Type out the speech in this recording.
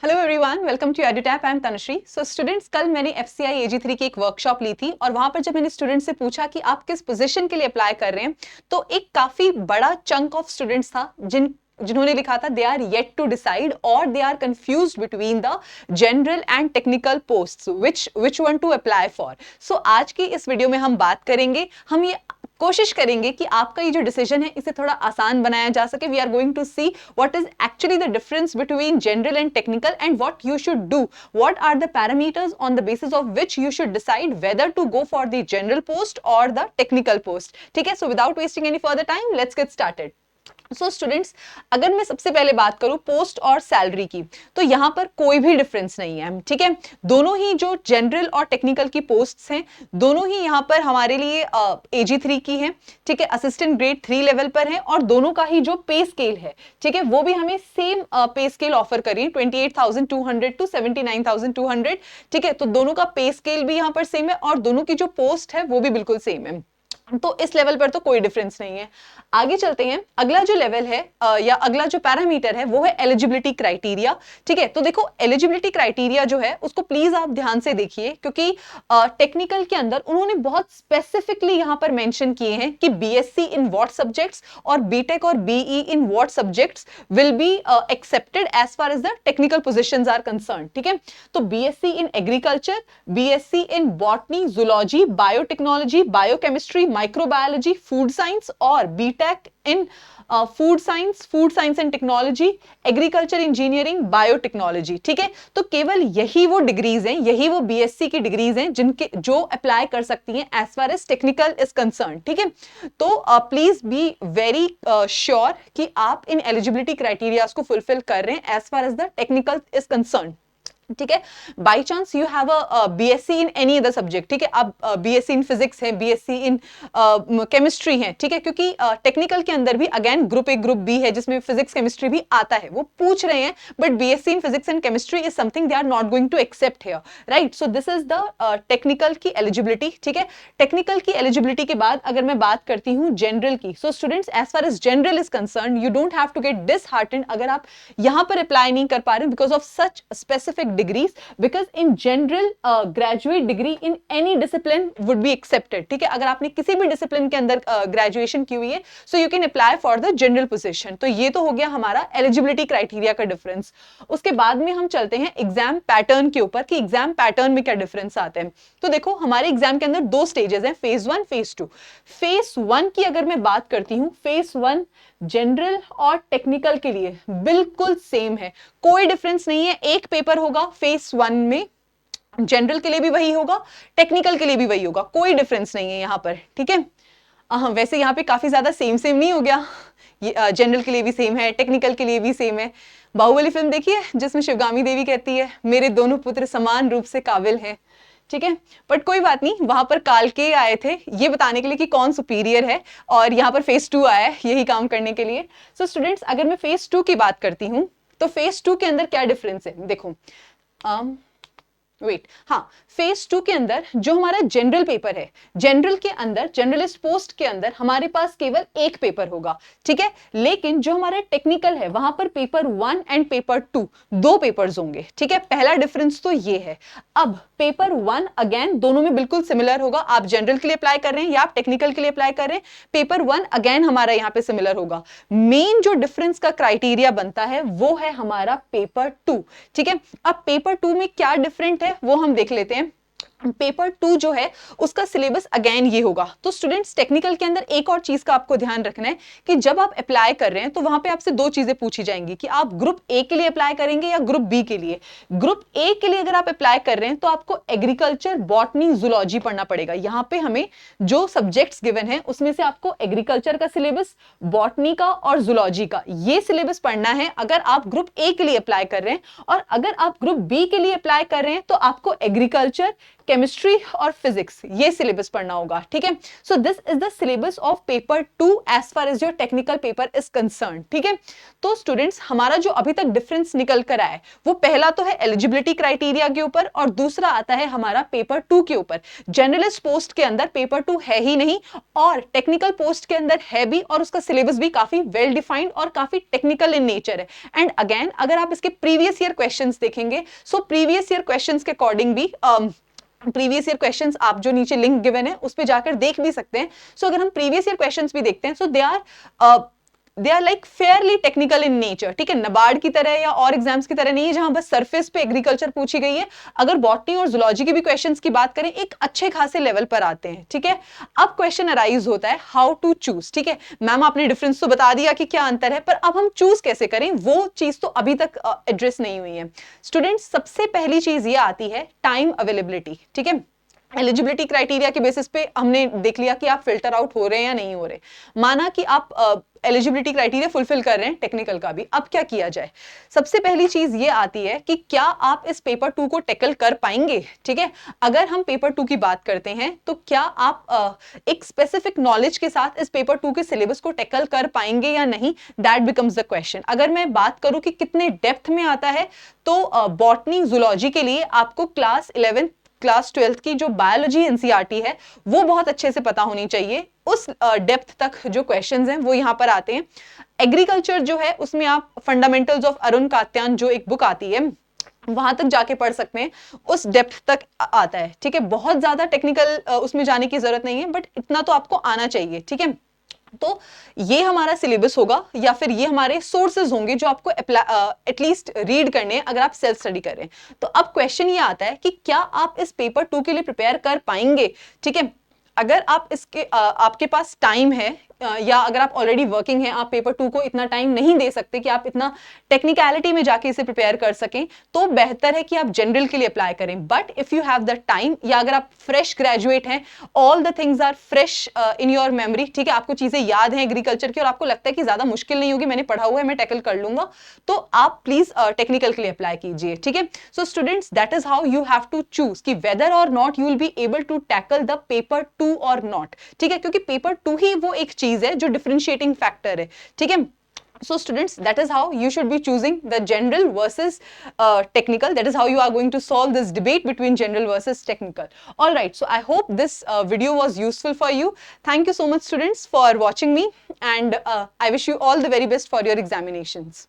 Hello everyone, welcome to Edutap. I am Tanushree. So students, कल मैंने FCI AG3 की एक वर्कशॉप ली थी और वहां पर जब मैंने स्टूडेंट से पूछा कि आप किस पोजीशन के लिए अप्लाई कर रहे हैं, तो एक काफी बड़ा चंक ऑफ स्टूडेंट्स था जिन्होंने लिखा था they are yet to decide और they are confused between the general and technical posts which one to apply for. So आज की इस वीडियो में हम बात करेंगे, हम ये कोशिश करेंगे कि आपका ये जो डिसीजन है इसे थोड़ा आसान बनाया जा सके। We are going to see what is actually the difference between general and technical and what you should do, what are the parameters on the basis of which you should decide whether to go for the general post or the technical post. ठीक है, so without wasting any further time let's get started. So students, अगर मैं सबसे पहले बात करूं post और salary की, तो यहां पर कोई भी डिफरेंस नहीं है। ठीक है, दोनों ही जो जनरल और टेक्निकल की पोस्ट्स हैं, दोनों ही यहां पर हमारे लिए AG3 की हैं। ठीक है, असिस्टेंट ग्रेड 3 लेवल पर है और दोनों का ही जो पे स्केल है, ठीक है, वो भी हमें सेम पे स्केल ऑफर करिए 28,200 टू 79,200। ठीक है, तो दोनों का पे स्केल भी यहां पर सेम है और दोनों की जो पोस्ट है वो भी बिल्कुल सेम है। तो इस लेवल पर तो कोई डिफरेंस नहीं है। आगे चलते हैं, अगला जो लेवल है या अगला जो पैरामीटर है वो है एलिजिबिलिटी क्राइटेरिया। ठीक है, तो देखो एलिजिबिलिटी क्राइटेरिया जो है उसको प्लीज आप ध्यान से देखिए, क्योंकि टेक्निकल के अंदर उन्होंने बहुत स्पेसिफिकली यहां पर मेंशन किए हैं कि BSc इन व्हाट सब्जेक्ट्स और BTech और BE in what subjects will be accepted as far as the technical positions are concern. ठीक है, तो BSc in agriculture, BSc in botany, zoology, biotechnology, biochemistry, microbiology, food science और BTech in food science and technology, agriculture engineering, biotechnology. ठीक है, तो केवल यही वो डिग्रीज हैं, यही वो BSc की डिग्रीज हैं जिनके जो अप्लाई कर सकती हैं as far as technical is concern. ठीक है, तो प्लीज बी वेरी श्योर कि आप इन एलिजिबिलिटी क्राइटेरियाज को फुलफिल कर रहे हैं as far as the technical is concern. ठीक है, by chance you have a BSc in any other subject, ठीक है, आप BSc इन फिजिक्स है, BSc इन केमिस्ट्री है, ठीक है, क्योंकि टेक्निकल के अंदर भी again group A group B है जिसमें फिजिक्स केमिस्ट्री भी आता है, वो पूछ रहे हैं, but BSc in physics and chemistry is something they are not going to accept here, right. So this is the technical की एलिजिबिलिटी। ठीक है, टेक्निकल की एलिजिबिलिटी के बाद अगर मैं बात करती हूँ जनरल की, so students as far as general is concern you don't have to get disheartened अगर आप यहां पर अप्लाई नहीं कर पा रहे because of such specific degrees, because in general graduate degree in any discipline would be accepted। ठीक है, अगर आपने किसी भी डिसिप्लिन के अंदर ग्रेजुएशन की हुई है, so you can apply for the general position। तो ये तो हो गया हमारा एलिजिबिलिटी क्राइटेरिया का डिफरेंस। उसके बाद में हम चलते हैं एग्जाम पैटर्न के ऊपर कि एग्जाम पैटर्न में क्या डिफरेंस आते हैं। तो देखो हमारे एग्जाम के अंदर दो स्टेजेस हैं, फेज 1 फेज 2। फेज 1 की अगर मैं बात करती हूँ, फेज 1 जनरल और टेक्निकल के लिए बिल्कुल सेम है, कोई डिफरेंस नहीं है। एक पेपर होगा फेज 1 में, जनरल के लिए भी वही होगा, टेक्निकल के लिए भी वही होगा, कोई डिफरेंस नहीं है यहां पर। ठीक है, वैसे यहाँ पे काफी ज्यादा सेम नहीं हो गया, ये जनरल के लिए भी सेम है, टेक्निकल के लिए भी सेम है। बाहुबली फिल्म देखी है जिसमें शिवगामी देवी कहती है मेरे दोनों पुत्र समान रूप से काबिल हैं। ठीक है, बट कोई बात नहीं, वहां पर कालके आए थे ये बताने के लिए कि कौन सुपीरियर है, और यहाँ पर फेज 2 आया है यही काम करने के लिए। सो स्टूडेंट्स, अगर मैं फेज 2 की बात करती हूँ तो फेज 2 के अंदर क्या डिफरेंस है देखो। वेट, हाँ, फेज 2 के अंदर जो हमारा जनरल पेपर है, जनरल के अंदर जनरलिस्ट पोस्ट के अंदर हमारे पास केवल एक पेपर होगा। ठीक है, लेकिन जो हमारा टेक्निकल है वहां पर पेपर 1 एंड पेपर 2 दो पेपर्स होंगे। ठीक है, पहला डिफरेंस तो ये है। अब पेपर 1 अगेन दोनों में बिल्कुल सिमिलर होगा, आप जनरल के लिए अप्लाई कर रहे हैं या आप टेक्निकल के लिए अप्लाई कर रहे हैं, पेपर 1 अगेन हमारा यहाँ पे सिमिलर होगा। मेन जो डिफरेंस का क्राइटेरिया बनता है वो है हमारा पेपर 2। ठीक है, अब पेपर 2 में क्या डिफरेंट है वो हम देख लेते हैं। पेपर 2 जो है उसका सिलेबस अगेन ये होगा। तो स्टूडेंट्स, टेक्निकल के अंदर एक और चीज का आपको ध्यान रखना है कि जब आप अप्लाई कर रहे हैं तो वहां पे आपसे दो चीजें पूछी जाएंगी कि आप ग्रुप A के लिए अप्लाई करेंगे या ग्रुप B के लिए। ग्रुप A के लिए अगर आप अप्लाई कर रहे हैं तो आपको एग्रीकल्चर, बॉटनी, जूलॉजी पढ़ना पड़ेगा। यहाँ पे हमें जो सब्जेक्ट्स गिवन है उसमें से आपको एग्रीकल्चर का सिलेबस, बॉटनी का और जूलॉजी का ये सिलेबस पढ़ना है अगर आप ग्रुप A के लिए अप्लाई कर रहे हैं। और अगर आप ग्रुप B के लिए अप्लाई कर रहे हैं तो आपको एग्रीकल्चर, केमिस्ट्री और फिजिक्स, ये सिलेबस पढ़ना होगा, ठीक है। So this is the syllabus of paper 2 as far as your technical paper is concern, ठीक है। तो स्टूडेंट्स, हमारा जो अभी तक डिफरेंस निकल कर आया है वो पहला तो है एलिजिबिलिटी क्राइटेरिया के ऊपर और दूसरा आता है हमारा पेपर 2 के ऊपर। जनरलिस्ट पोस्ट के अंदर पेपर 2 है ही नहीं और टेक्निकल पोस्ट के अंदर है भी, और उसका सिलेबस भी काफी वेल डिफाइंड और काफी टेक्निकल इन नेचर है। एंड अगेन अगर आप इसके प्रीवियस ईयर क्वेश्चंस देखेंगे, सो प्रीवियस ईयर क्वेश्चंस के अकॉर्डिंग भी प्रीवियस ईयर क्वेश्चंस आप जो नीचे लिंक गिवन है उस पे जाकर देख भी सकते हैं। सो अगर हम प्रीवियस ईयर क्वेश्चंस भी देखते हैं, so they are like fairly technical in nature, ठीक है। नाबार्ड की तरह या और एग्जाम्स की तरह नहीं है जहां बस सरफेस पे एग्रीकल्चर पूछी गई है। अगर बॉटनी और जूलॉजी के भी क्वेश्चंस की बात करें, एक अच्छे खासे लेवल पर आते हैं, ठीक है। अब क्वेश्चन अराइज होता है हाउ टू चूज, ठीक है। मैम आपने डिफरेंस तो बता दिया कि क्या अंतर है, पर अब हम चूज कैसे करें वो चीज तो अभी तक एड्रेस नहीं हुई है। स्टूडेंट्स, सबसे पहली चीज ये आती है टाइम अवेलेबिलिटी, ठीक है। एलिजिबिलिटी क्राइटेरिया के बेसिस पे हमने देख लिया कि आप फिल्टर आउट हो रहे हैं या नहीं हो रहे। माना कि आप एलिजिबिलिटी क्राइटेरिया फुलफिल कर रहे हैं टेक्निकल का भी, अब क्या किया जाए। सबसे पहली चीज ये आती है कि क्या आप इस पेपर 2 को टैकल कर पाएंगे, ठीक है। अगर हम पेपर 2 की बात करते हैं तो क्या आप एक स्पेसिफिक नॉलेज के साथ इस पेपर 2 के सिलेबस को टैकल कर पाएंगे या नहीं, दैट बिकम्स द क्वेश्चन। अगर मैं बात करूं कि कितने डेप्थ में आता है, तो बॉटनी जूलॉजी के लिए आपको क्लास 11 क्लास 12 की जो बायोलॉजी एनसीईआरटी है वो बहुत अच्छे से पता होनी चाहिए। उस डेप्थ तक जो क्वेश्चंस हैं वो यहां पर आते हैं। एग्रीकल्चर जो है उसमें आप फंडामेंटल्स ऑफ अरुण कात्यान जो एक बुक आती है वहां तक जाके पढ़ सकते हैं, उस डेप्थ तक आता है, ठीक है। बहुत ज्यादा टेक्निकल उसमें जाने की जरूरत नहीं है, बट इतना तो आपको आना चाहिए, ठीक है। तो ये हमारा सिलेबस होगा या फिर ये हमारे सोर्सेज होंगे जो आपको एटलीस्ट रीड करने हैं अगर आप सेल्फ स्टडी कर रहे हैं। तो अब क्वेश्चन ये आता है कि क्या आप इस पेपर 2 के लिए प्रिपेयर कर पाएंगे, ठीक है। अगर आप इसके आपके पास टाइम है या अगर आप ऑलरेडी वर्किंग हैं, आप पेपर 2 को इतना टाइम नहीं दे सकते कि आप इतना टेक्निकलिटी में जाके इसे प्रिपेयर कर सकें, तो बेहतर है कि आप जनरल के लिए अप्लाई करें। But if you have the time, या अगर आप फ्रेश ग्रेजुएट हैं, all the things are fresh in your memory, ठीक है, आपको चीजें याद हैं एग्रीकल्चर की और आपको लगता है कि ज्यादा मुश्किल नहीं होगी, मैंने पढ़ा हुआ है, मैं टैकल कर लूंगा, तो आप प्लीज टेक्निकल के लिए अप्लाई कीजिए, ठीक है। So students, that is how you have to choose कि whether or not you will be able to tackle the paper 2 or not, ठीक है, क्योंकि पेपर 2 ही वो एक चीज है जो डिफरेंशिएटिंग फैक्टर है, ठीक है। So students, that is how you should be choosing the general versus technical. That is how you are going to solve this debate between general versus technical. All right, so I hope this video was useful for you. Thank you so much students for watching me, and I wish you all the very best for your examinations.